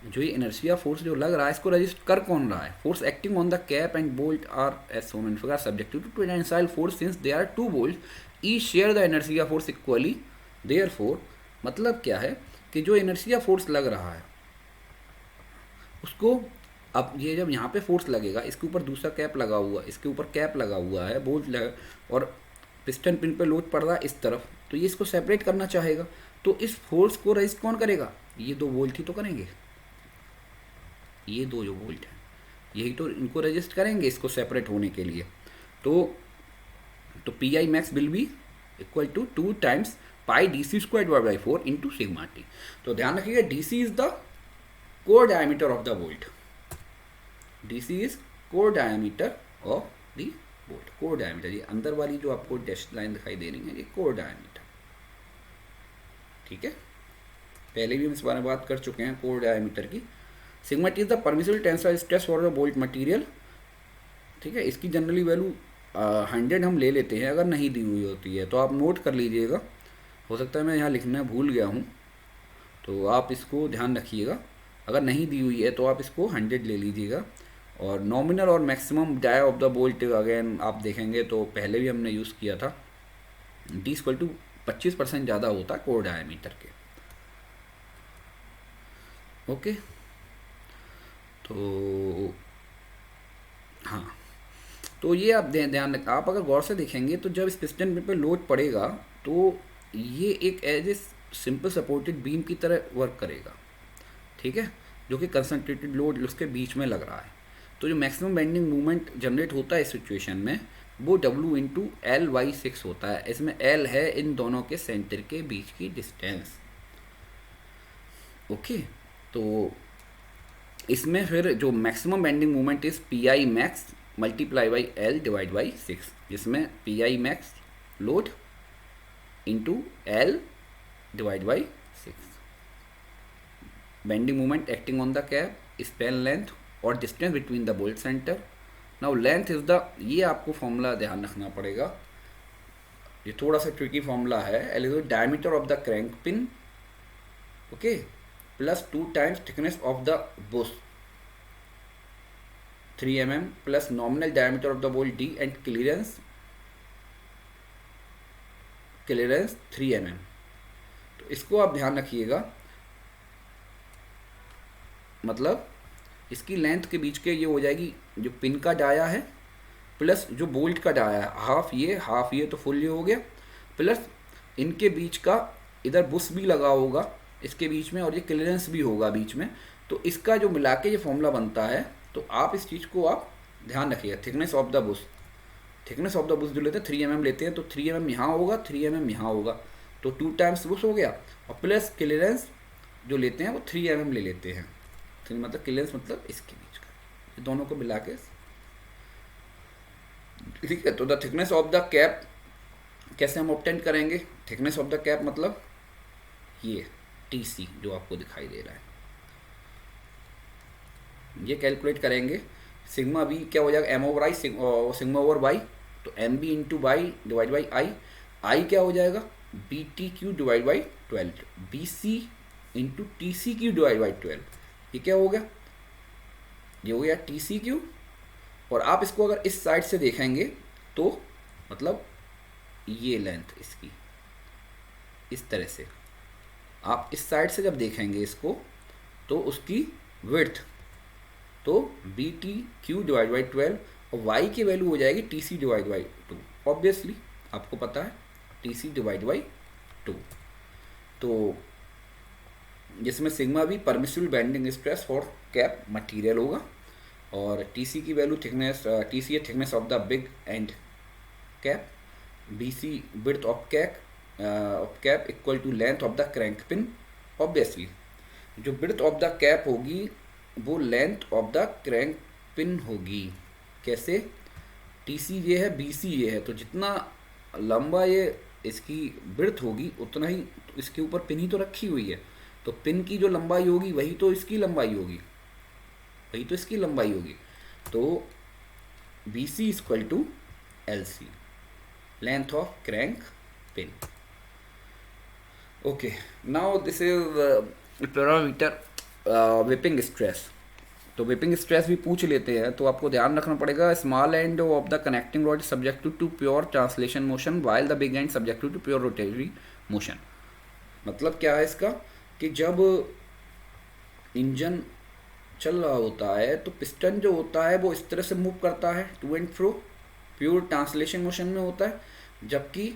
जो ये इनर्शिया फोर्स जो लग रहा है इसको रजिस्ट कर कौन रहा है, force acting on the cap and bolt are as shown in figure subjective to tensile force since they are two bolt each share the inertia force equally. Therefore मतलब क्या है कि जो इनर्शिया फोर्स लग रहा है उसको, अब ये जब यहाँ पे फोर्स लगेगा, इसके ऊपर दूसरा कैप लगा हुआ, इसके ऊपर कैप लगा हुआ है, बोल्ट लगा, और पिस्टन पिन पे लोड पड़ रहा है इस तरफ, तो ये इसको सेपरेट करना चाहेगा, तो इस फोर्स को रजिस्ट कौन करेगा, ये दो बोल्ट ही तो करेंगे, ये दो जो बोल्ट हैं यही तो इनको रजिस्ट करेंगे इसको सेपरेट होने के लिए। तो P I max will be equal to 2 times pi D C square divide by 4 into sigma T. तो ध्यान रखिएगा D C is the core diameter of the bolt, D C is core diameter of the bolt, core diameter, ये अंदर वाली जो आपको dash line दिखाई दे रही है ये कोर डायमीटर। ठीक है, पहले भी हम इस बारे में बात कर चुके हैं कोर डायमीटर की। Sigma T is the permissible tensile stress for the bolt material. ठीक है, इसकी जनरली वैल्यू 100 हम ले लेते हैं अगर नहीं दी हुई होती है, तो आप नोट कर लीजिएगा, हो सकता है मैं यहाँ लिखना भूल गया हूँ, तो आप इसको ध्यान रखिएगा, अगर नहीं दी हुई है तो आप इसको 100 ले लीजिएगा। और नॉमिनल और maximum dia of the bolt again आप देखेंगे तो पहले भी हमने यूज़ किया था, डी इक्वल टू 25% ज़्यादा होता है कोर डायमीटर के। ओके, तो हाँ, तो ये आप ध्यान रखें, आप अगर गौर से देखेंगे तो जब इस पिस्टन पे लोड पड़ेगा तो ये एक as a simple supported beam की तरह वर्क करेगा। ठीक है, जो कि कंसंट्रेटेड लोड उसके बीच में लग रहा है, तो जो मैक्सिमम बेंडिंग मूवमेंट जनरेट होता है इस सिचुएशन में वो W इंटू L/6 होता है। इसमें L है इन दोनों के सेंटर के बीच की डिस्टेंस। ओके, तो इसमें फिर जो maximum bending movement is P I max multiply by L divide by 6, जिसमें P I max load into L divide by 6, bending movement acting on the cap, span length और distance between the bolt centre. Now length is the, ये आपको formula ध्यान रखना पड़ेगा, ये थोड़ा सा ट्रिकी फॉर्मूला है। L is the diameter of the crank pin, okay, plus 2 times thickness of the Bush 3 mm plus nominal diameter of the bolt D and clearance 3 mm। तो इसको आप ध्यान रखिएगा, मतलब इसकी लेंथ के बीच के ये हो जाएगी जो पिन का डाया है प्लस जो बोल्ट का डाया है, हाफ ये तो फुल ये हो गया, प्लस इनके बीच का इधर बुश भी लगा होगा इसके बीच में और ये क्लियरेंस भी होगा बीच में, तो इसका जो मिला के ये फॉर्मूला बनता है। तो आप इस चीज़ को आप ध्यान रखिएगा, thickness of the Bush, thickness of the bush जो लेते हैं 3 mm लेते हैं, तो 3 mm यहाँ होगा, 3 mm यहाँ होगा, तो 2 टाइम्स बुश हो गया, और प्लस क्लियरेंस जो लेते हैं वो 3 mm ले लेते हैं, मतलब क्लियरेंस मतलब इसके बीच का, ये दोनों को मिला के ठीक है। तो the thickness of the cap कैसे हम ऑब्टेन करेंगे? थिकनेस ऑफ द कैप मतलब ये TC जो आपको दिखाई दे रहा है, ये कैलकुलेट करेंगे। सिग्मा बी क्या हो जाएगा? M over I, sigma over Y, तो M B into Y divide by I. I क्या हो जाएगा? B T Q divide by 12, B C into T C cube divide by 12। ये क्या हो गया? ये हो गया टी सी क्यू। और आप इसको अगर इस साइड से देखेंगे तो मतलब ये लेंथ इसकी इस तरह से, आप इस साइड से जब देखेंगे इसको तो उसकी विड्थ तो B T Q divide by 12, और वाई की वैल्यू हो जाएगी T C divide by 2। Obviously आपको पता है टी सी डिवाइड बाई 2। तो जिसमें सिग्मा भी permissible bending stress for cap material होगा, और टी सी की वैल्यू थिकनेस, टी सी है thickness of the big end cap, B C width of cap equal to length of the crank pin. Obviously जो width of the cap होगी वो length of the crank pin होगी। कैसे? T C ये है, B C ये है, तो जितना लंबा ये इसकी विड्थ होगी उतना ही तो इसके ऊपर पिन ही तो रखी हुई है, तो पिन की जो लंबाई होगी वही तो इसकी लंबाई होगी, वही तो इसकी लंबाई होगी। तो B C equal to L C, length of crank pin. Okay, now this is parameter whipping stress. तो विपिंग स्ट्रेस भी पूछ लेते हैं, तो आपको ध्यान रखना पड़ेगा। Small end of the connecting rod subjected to pure translation motion while the big end subjected to pure rotatory motion. मतलब क्या है इसका कि जब इंजन चल रहा होता है तो पिस्टन जो होता है वो इस तरह से मूव करता है to and fro, pure translation motion में होता है, जबकि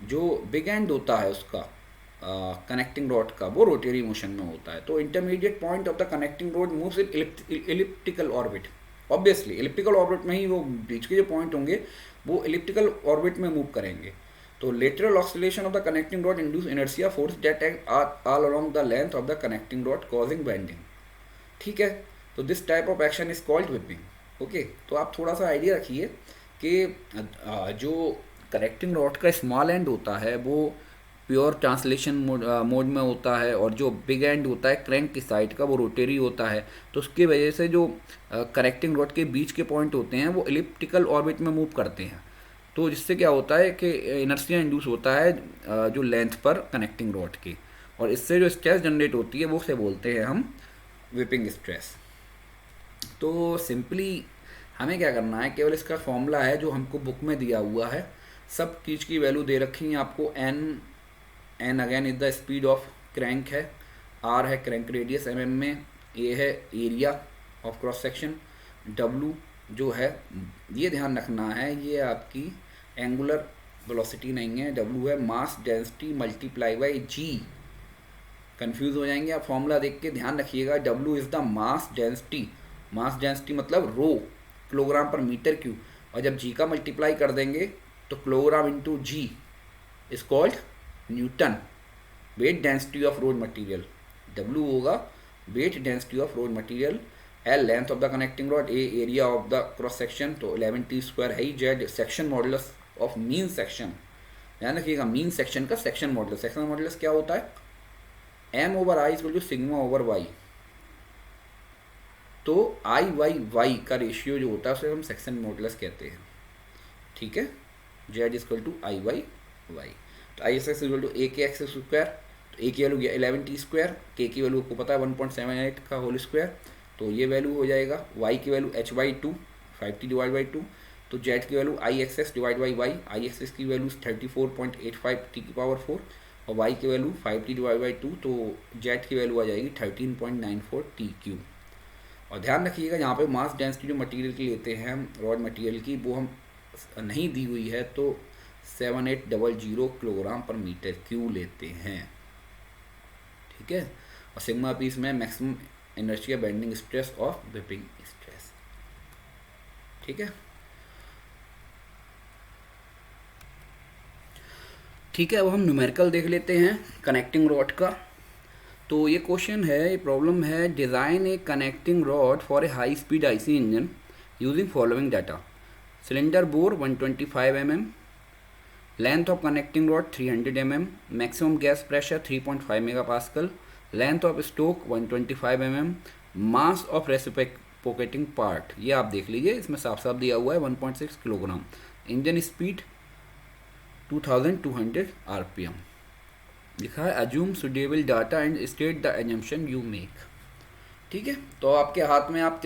जो बिग एंड होता है उसका कनेक्टिंग रॉड का वो रोटेरी मोशन में होता है। तो intermediate point of the connecting rod moves in elliptical orbit. Obviously elliptical orbit में ही वो बीच के जो पॉइंट होंगे वो एलिप्टिकल ऑर्बिट में मूव करेंगे। तो lateral oscillation of the connecting rod induce inertia force that act all along the length of the connecting rod causing bending. ठीक है, तो this type of action is called whipping. Okay, तो आप थोड़ा सा आइडिया रखिए कि जो कनेक्टिंग रॉड का स्मॉल एंड होता है वो प्योर ट्रांसलेशन मोड में होता है, और जो बिग एंड होता है क्रैंक की साइड का वो रोटेरी होता है। तो उसकी वजह से जो कनेक्टिंग रॉड के बीच के पॉइंट होते हैं वो एलिप्टिकल ऑर्बिट में मूव करते हैं। तो जिससे क्या होता है कि इनर्शिया इंड्यूस होता है जो लेंथ पर कनेक्टिंग रॉड की, और इससे जो स्ट्रेस जनरेट होती है वो से बोलते हैं हम विपिंग स्ट्रेस। तो सिंपली हमें क्या करना है, केवल इसका फॉर्मूला है जो हमको बुक में दिया हुआ है, सब चीज़ की वैल्यू दे रखी है आपको। N again is the speed of crank है, आर है क्रैंक रेडियस mm में, ए है area of cross section, W जो है ये ध्यान रखना है ये आपकी एंगुलर वेलोसिटी नहीं है, डब्लू है mass density multiply by G. Confuse हो जाएंगे आप, फॉर्मूला देख के ध्यान रखिएगा। W is the mass density, mass density मतलब rho kilogram per metre cube, और जब जी का मल्टीप्लाई कर देंगे तो kilogram into G is called newton. Weight density of rod material, W होगा weight density of rod material, L length of the connecting rod, A area of the cross section, तो 11t square है ही, Z section modulus of mean section. ध्यान रखिएगा mean section का section modulus, section modulus क्या होता है? M over I equal to sigma over Y. तो आई वाई वाई का रेशियो जो होता है उसे हम सेक्शन मॉडुलस कहते हैं। ठीक है, Z equal to I Y Y. तो I X equal to A K X square, तो ए की वैल्यू 11t स्क्वायर, के की वैल्यू आपको पता है 1.78 का होल स्क्वायर, तो ये वैल्यू हो जाएगा। वाई की value h by 2 5t divide by 2, तो जेड की value I X S divide by Y, I X S की वैल्यू 34.85 t की पावर 4, और वाई की वैल्यू 5t डिवाइड बाई 2, तो जेड की वैल्यू आ जाएगी 13.94 t क्यूब। और ध्यान रखिएगा यहाँ पे मास डेंसिटी जो मटेरियल की लेते हैं हम रॉड मटेरियल की, वो हम नहीं दी हुई है, तो 7800 किलोग्राम पर मीटर क्यूब लेते हैं। ठीक है, और सिग्मा पी इसमें maximum inertia bending stress of whipping stress. ठीक है, ठीक है, अब हम न्यूमेरिकल देख लेते हैं कनेक्टिंग रॉड का। तो ये क्वेश्चन है, ये प्रॉब्लम है, design a connecting rod for a high speed IC engine using following data. Cylinder bore 125 mm, length of connecting rod 300 mm, maximum gas pressure 3.5 megapascal, length of stroke 125 mm, mass of reciprocating part, ये आप देख लीजिए, इसमें साफ साफ दिया हुआ है 1.6 किलोग्राम, इंजन स्पीड 2200 RPM, लिखा है assume suitable data and state the assumption you make. ठीक है, तो आपके हाथ में आप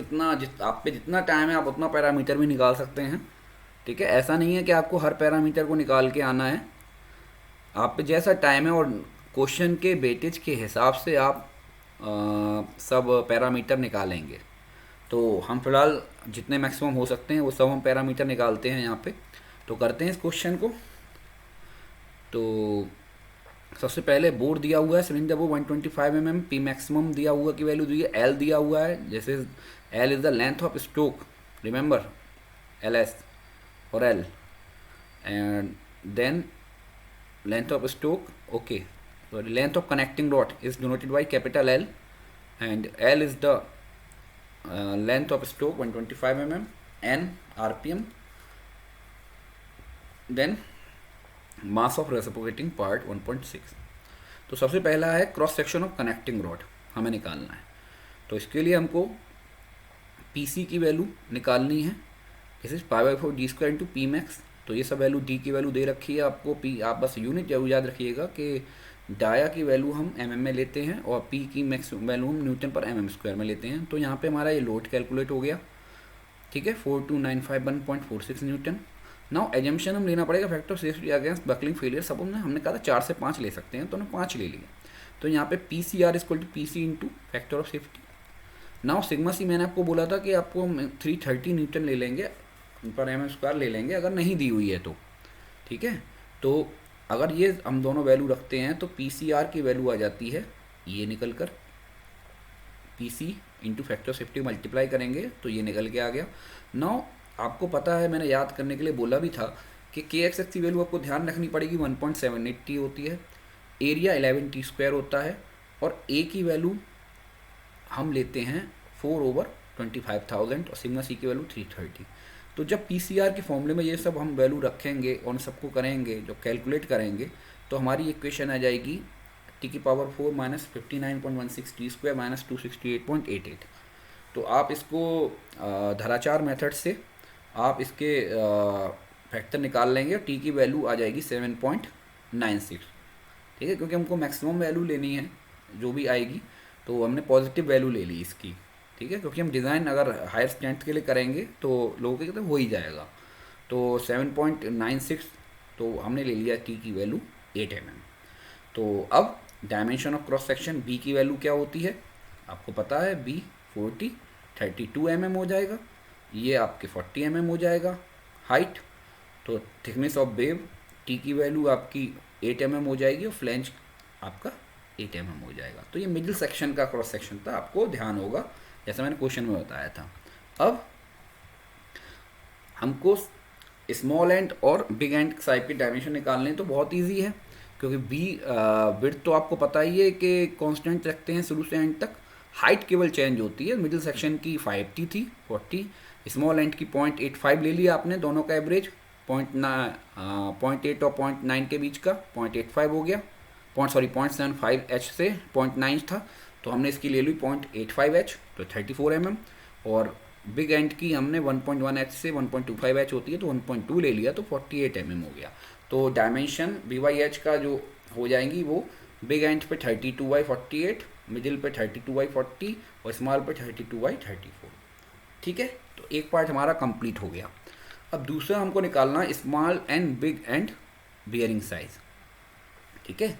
आप पे जितना टाइम है आप उतना पैरामीटर भी निकाल सकते हैं। ठीक है, ऐसा नहीं है कि आपको हर पैरामीटर को निकाल के आना है, आप पे जैसा टाइम है और क्वेश्चन के वेटेज के हिसाब से आप सब पैरामीटर निकालेंगे। तो हम फिलहाल जितने मैक्सिमम हो सकते हैं वो सब हम पैरामीटर निकालते हैं यहाँ पे। तो करते हैं इस क्वेश्चन को। तो सबसे पहले बोर दिया हुआ है सिलेंडर वो 125 mm, पी मैक्सिमम दिया हुआ की वैल्यू दी है, एल दिया हुआ है, जैसे L is the length of stroke, remember L S और L, and then length of stroke, okay, so the length of connecting rod is denoted by capital L, and L is the length of stroke 125 mm, N RPM, then mass of reciprocating part 1.6। तो सबसे पहला है cross section of connecting rod हमें निकालना है। तो इसके लिए हमको PC की वैल्यू निकालनी है, this is π/4 d square into P max. तो ये सब वैल्यू D की वैल्यू दे रखी है आपको, P आप बस यूनिट जरूर याद रखिएगा कि डाया की वैल्यू हम mm में लेते हैं और P की मैक्स वैल्यू हम न्यूटन पर mm स्क्वायर में लेते हैं। तो यहाँ पे हमारा ये लोड कैलकुलेट हो गया, ठीक है, 42951.46 न्यूटन। नाउ एजम्पशन हम लेना पड़ेगा factor of safety against buckling failure. सब हमने कहा था 4 से 5 ले सकते हैं, तो हमने 5 ले लिया। तो यहाँ पे PCR equal to PC into factor of safety. Now sigma C मैंने आपको बोला था कि आपको 330 न्यूटन ले लेंगे पर mm स्क्वायर ले लेंगे अगर नहीं दी हुई है तो, ठीक है। तो अगर ये हम दोनों वैल्यू रखते हैं तो PCR की वैल्यू आ जाती है ये निकल कर, PC into factor safety multiply करेंगे तो ये निकल के आ गया। नाउ आपको पता है मैंने याद करने के लिए बोला भी था कि KXX की वैल्यू आपको ध्यान रखनी पड़ेगी 1.78T होती है, एरिया 11T स्क्वायर होता है और A की वैल्यू हम लेते हैं 4/25,000 और सिग्मा C की वैल्यू 330। तो जब PCR के फॉर्मूले में ये सब हम वैल्यू रखेंगे और उन सबको करेंगे जो कैलकुलेट करेंगे तो हमारी इक्वेशन आ जाएगी T⁴ minus 59.16 T square minus 268.88। तो आप इसको धराचार मेथड से आप इसके फैक्टर निकाल लेंगे और T की वैल्यू आ जाएगी 7.96, ठीक है, क्योंकि हमको मैक्सिमम वैल्यू लेनी है जो भी आएगी, तो हमने पॉजिटिव वैल्यू ले ली इसकी, ठीक है, क्योंकि हम डिज़ाइन अगर हायर स्ट्रेंथ के लिए करेंगे तो लोगों के तो हो ही जाएगा। तो 7.96 तो हमने ले लिया T की वैल्यू 8 mm। तो अब dimension of cross section B की वैल्यू क्या होती है आपको पता है, B 32 mm हो जाएगा, ये आपके 40 mm हो जाएगा। हाइट तो थिकनेस ऑफ वेव T की वैल्यू आपकी 8 mm हो जाएगी और फ्लेंज आपका 8 mm हो जाएगा। तो ये मिडिल सेक्शन का क्रॉस सेक्शन था, आपको ध्यान होगा जैसा मैंने क्वेश्चन में बताया था। अब हमको स्मॉल एंड और बिग एंड साइड के डायमेंशन निकालने तो बहुत इजी है, क्योंकि विड्थ तो आपको पता ही है कि कांस्टेंट रखते हैं शुरू से एंड तक, हाइट केवल चेंज होती है। मिडिल सेक्शन की 5T थी 40, स्मॉल एंड की 0.85 ले लिया आपने, दोनों का एवरेज 0.8 और 0.9 के बीच का 0.85 हो गया, 0.75H से 0.9 था तो हमने इसकी ले ली 0.85H तो 34 mm, और बिग एंड की हमने 1.1H से 1.25H होती है तो 1.2 ले लिया तो 48 mm हो गया। तो डायमेंशन BH का जो हो जाएंगी वो बिग एंड पे 32/48, मिडिल पे 32/40 और स्मॉल पे 32/34, ठीक है। तो एक पार्ट हमारा कंप्लीट हो गया। अब दूसरा हमको निकालना small and big and bearing size, ठीक है।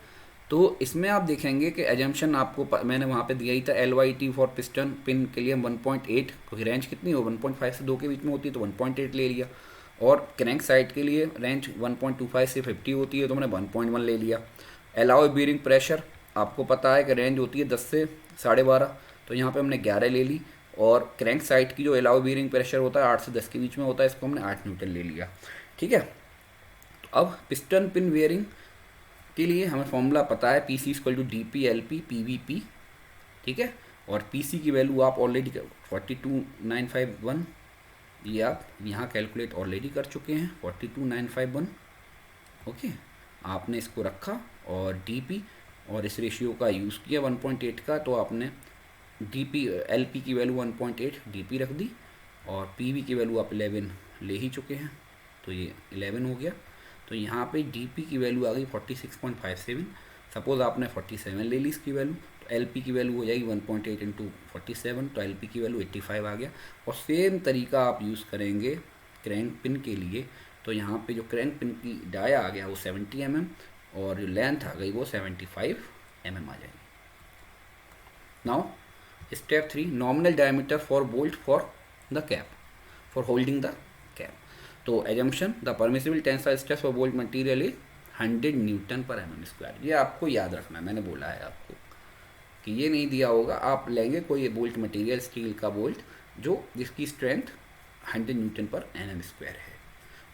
तो इसमें आप देखेंगे कि एजम्पशन आपको मैंने वहाँ पे दिया ही था LYT फॉर पिस्टन पिन के लिए हम 1.8, क्योंकि रेंज कितनी हो 1.5 से 2 के बीच में होती है तो 1.8 ले लिया, और क्रैंक साइड के लिए रेंज 1.25 से 50 होती है तो मैंने 1.1 ले लिया। अलाउ बीयरिंग प्रेशर आपको पता है कि रेंज होती है 10 से 12.5, तो यहाँ पे हमने 11 ले ली, और क्रैंक साइड की जो अलाउ बीयरिंग प्रेशर होता है 8 से 10 के बीच में होता है, इसको हमने 8 न्यूटन ले लिया, ठीक है। तो अब पिस्टन पिन वेयरिंग के लिए हमें फॉर्मूला पता है PC = DP/LP PVP, ठीक है, और PC की वैल्यू आप ऑलरेडी 42951 ये आप यहाँ कैलकुलेट ऑलरेडी कर चुके हैं 42951। ओके, आपने इसको रखा और डीपी और इस रेशियो का यूज़ किया 1.8 का, तो आपने डीपी एलपी की वैल्यू 1.8 डीपी रख दी और पीवी की वैल्यू आप 11 ले ही चुके हैं, तो ये 11 हो गया। तो यहाँ पे डीपी की वैल्यू आ गई 46.57। सपोज़ आपने 47 ले ली इसकी वैल्यू, तो एलपी की वैल्यू हो जाएगी 1.8 इंटू 47, तो एलपी की वैल्यू 85 आ गया। और सेम तरीका आप यूज़ करेंगे क्रैंक पिन के लिए। तो यहाँ पे जो क्रैंक पिन की डाया आ गया वो 70 और जो लेंथ आ गई वो 75 आ जाएगी। Now step 3, nominal diameter for bolt for the cap, for holding the cap. तो assumption, the permissible tensile stress for bolt material is 100 newton per mm²। ये आपको याद रखना है, मैंने बोला है आपको कि ये नहीं दिया होगा। आप लेंगे कोई बोल्ट मटेरियल स्टील का बोल्ट जो जिसकी स्ट्रेंथ 100 न्यूटन पर mm² है।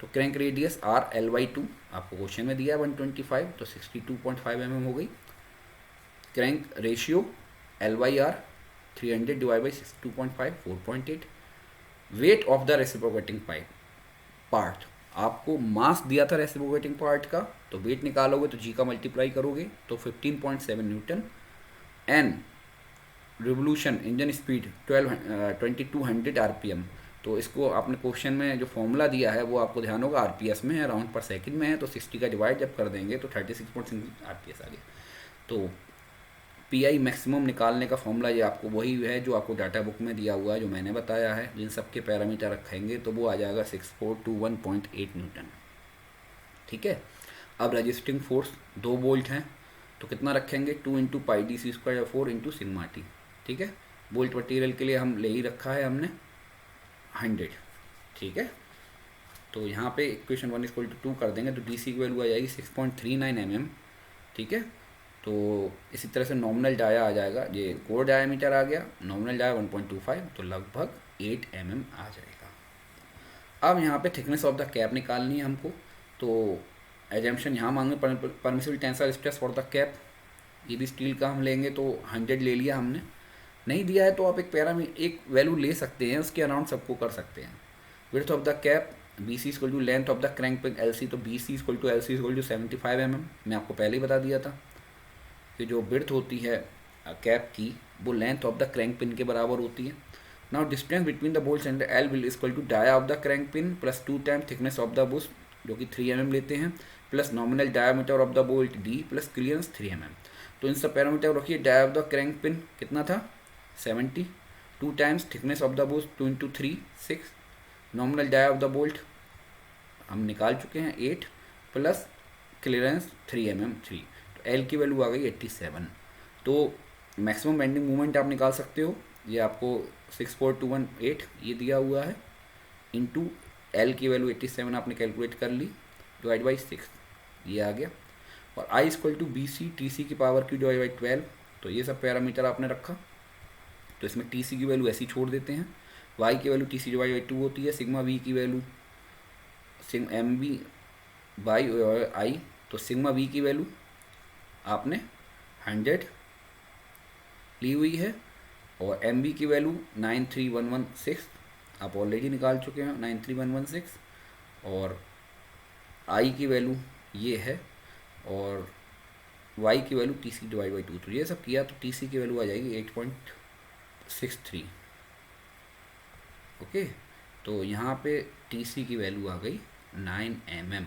तो क्रैंक रेडियस R/L/2 आपको क्वेश्चन में दिया है 125, तो 62.5 mm हो गई। Crank ratio L/R 300 divide by 62.5 4.8। Wait of the reciprocating part, आपको मास दिया था रेसिप्रोकेटिंग पार्ट का, तो वेट निकालोगे तो जी का मल्टीप्लाई करोगे तो 15.7 newton. N revolution engine speed 2200 RPM। तो इसको आपने क्वेश्चन में जो फॉर्मूला दिया है वो आपको ध्यान होगा RPS में है, राउंड पर सेकंड में है, तो 60 का डिवाइड जब कर देंगे तो 36.6 RPS आ गया। तो पीआई मैक्सिमम निकालने का फॉर्मूला ये आपको वही है जो आपको डाटा बुक में दिया हुआ है, जो मैंने बताया है। जिन सब के पैरामीटर रखेंगे तो वो आ जाएगा 6421.8 न्यूटन। ठीक है, अब रजिस्टिंग फोर्स 2 बोल्ट हैं तो कितना रखेंगे 2 into pi D C square या 4 इंटू सिग्मा टी। ठीक है, बोल्ट मटीरियल के लिए हम ले ही रखा है हमने 100। ठीक है, तो यहाँ पे इक्वेशन 1 इक्वल टू 2 कर देंगे तो डी सी की वैल्यू आ जाएगी 6.39 mm। ठीक है, तो इसी तरह से नॉमिनल डाया आ जाएगा, ये कोर डायमीटर आ गया, नॉमिनल डाया 1.25, तो लगभग 8 mm आ जाएगा। अब यहाँ पे थिकनेस ऑफ द कैप निकालनी है हमको। तो एजम्पशन यहाँ मांगे permissible tensile stress for the cap, ये भी स्टील का हम लेंगे तो 100 ले लिया हमने। नहीं दिया है तो आप एक वैल्यू ले सकते हैं, उसके अराउंड सबको कर सकते हैं। Width of the cap B C equal to length of the crank pin L C, तो B C equal to L C equal to 75 mm। मैं आपको पहले ही बता दिया था कि जो विड्थ होती है कैप की वो length of the crank pin के बराबर होती है। Now distance between the bolts and L will equal to dia of the crank pin plus 2 time thickness of the bush जो कि 3 mm लेते हैं, plus nominal diameter of the bolt D plus clearance 3 mm। तो इन सब parameter रखिए। Dia of the crank pin कितना था 70, 2 times thickness of the Bush 2 into 3 6, nominal dia of the bolt हम निकाल चुके हैं 8 प्लस क्लियरेंस 3 mm 3, तो एल की वैल्यू आ गई 87। तो मैक्सिमम बेंडिंग मोमेंट आप निकाल सकते हो, ये आपको 64218 ये दिया हुआ है, इंटू एल की वैल्यू 87 आपने कैलकुलेट कर ली, डिवाइड बाई 6 ये आ गया। और I equal to B C T C की पावर की डिवाइड बाई 12, तो ये सब पैरामीटर आपने रखा। तो इसमें टी सी की वैल्यू ऐसी छोड़ देते हैं, वाई की value T C divide by 2 होती है, सिग्मा वी की value M B by I, तो सिग्मा वी की वैल्यू आपने 100 ली हुई है और एम बी की वैल्यू 93116 आप ऑलरेडी निकाल चुके हैं 93116, और आई की वैल्यू ये है और वाई की value T C divide by 2। तो ये सब किया तो टी सी की वैल्यू आ जाएगी 8.63। ओके, तो यहाँ पे टी सी की वैल्यू आ गई 9 mm।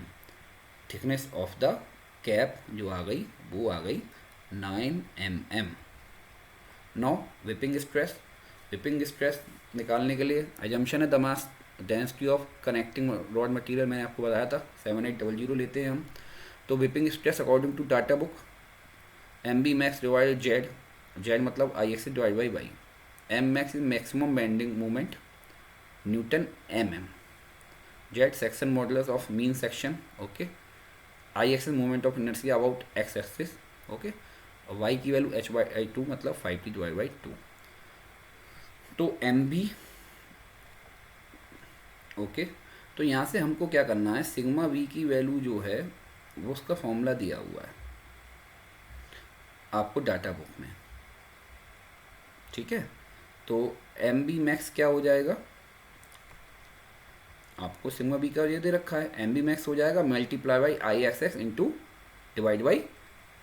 Thickness of the cap जो आ गई वो आ गई 9 mm। नो विपिंग स्ट्रेस निकालने के लिए एजम्पशन है the mass density of connecting rod material, मैंने आपको बताया था 7800 लेते हैं हम। तो whipping stress according to data book M B max divide Z मतलब I X divide by Y. M max is maximum bending moment newton mm, Z section modulus of mean section, okay, I axis moment of inertia about X axis, okay, और Y की value h by 2 मतलब 5t divide by 2। तो M B okay, तो यहाँ से हमको क्या करना है, सिग्मा वी की वैल्यू जो है वो उसका फॉर्मूला दिया हुआ है आपको डाटा बुक में। ठीक है, तो एम बी मैक्स क्या हो जाएगा आपको सिग्मा बी का ये दे रखा है, एम बी मैक्स हो जाएगा multiply by I X X into divide by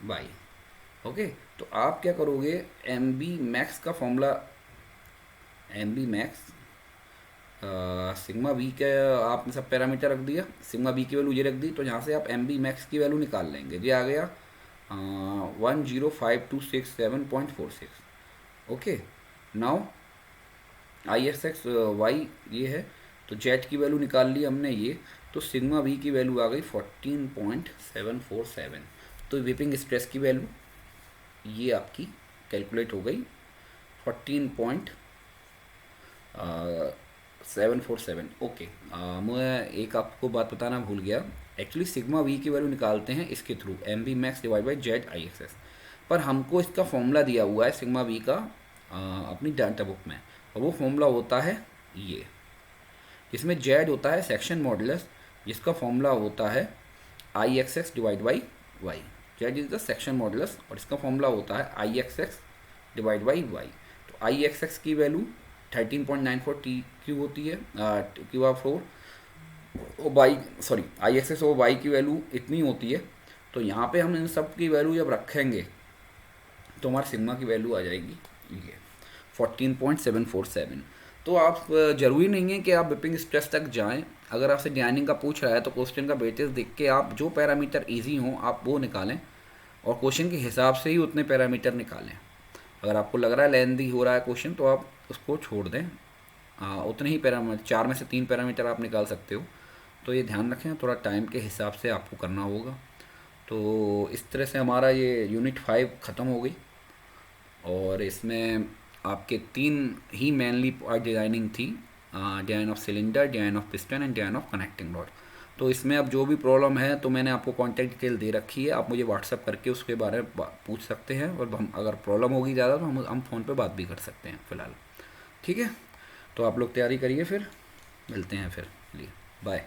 Y. Okay, तो आप क्या करोगे, एम बी मैक्स का formula, M B max sigma B का आपने सब पैरामीटर रख दिया, सिग्मा बी की वैल्यू ये रख दी, तो यहाँ से आप एम बी मैक्स की वैल्यू निकाल लेंगे। ये आ गया 105,267.46। Okay, now I S X Y ये है, तो जेड की वैल्यू निकाल ली हमने ये, तो सिग्मा बी की वैल्यू आ गई 14.747। तो विपिंग स्ट्रेस की वैल्यू ये आपकी कैलकुलेट हो गई 14.747। ओके, मैं एक आपको बात बताना भूल गया, एक्चुअली सिग्मा वी की वैल्यू निकालते हैं इसके थ्रू, M B max divide by Z I X S, पर हमको इसका फॉर्मूला दिया हुआ है सिग्मा वी का अपनी डाटा बुक में, और वो फॉर्मूला होता है ये, जिसमें जेड होता है सेक्शन मॉडुलस, जिसका फॉर्मूला होता है I X X divide by Y. Z is the section modulus और इसका फॉर्मूला होता है I X X divide by Y. तो आई एक्स एक्स की वैल्यू 13.94 टी क्यू होती है, क्यू आर 4, और Y sorry I X X और वाई की वैल्यू इतनी होती है। तो यहाँ पे हम इन सब की वैल्यू जब रखेंगे तो हमारे सिग्मा की वैल्यू आ जाएगी ये 14.747। तो आप ज़रूरी नहीं है कि आप विपिंग स्ट्रेस तक जाएं, अगर आपसे डिजाइनिंग का पूछ रहा है तो क्वेश्चन का वेटेज देख के आप जो पैरामीटर इजी हों आप वो निकालें, और क्वेश्चन के हिसाब से ही उतने पैरामीटर निकालें। अगर आपको लग रहा है लेंदी हो रहा है क्वेश्चन तो आप उसको छोड़ दें, उतने ही पैरामीटर, 4 में से 3 पैरामीटर आप निकाल सकते हो। तो ये ध्यान रखें, थोड़ा टाइम के हिसाब से आपको करना होगा। तो इस तरह से हमारा ये यूनिट 5 ख़त्म हो गई, और इसमें आपके 3 ही मेनली डिज़ाइनिंग थी, design of cylinder, design of piston and design of connecting rod. तो इसमें अब जो भी प्रॉब्लम है तो मैंने आपको कॉन्टैक्ट डिटेल दे रखी है, आप मुझे व्हाट्सअप करके उसके बारे में पूछ सकते हैं, और हम अगर प्रॉब्लम होगी ज़्यादा तो हम फ़ोन पे बात भी कर सकते हैं फ़िलहाल। ठीक है, तो आप लोग तैयारी करिए, फिर मिलते हैं, फिर लिए बाय।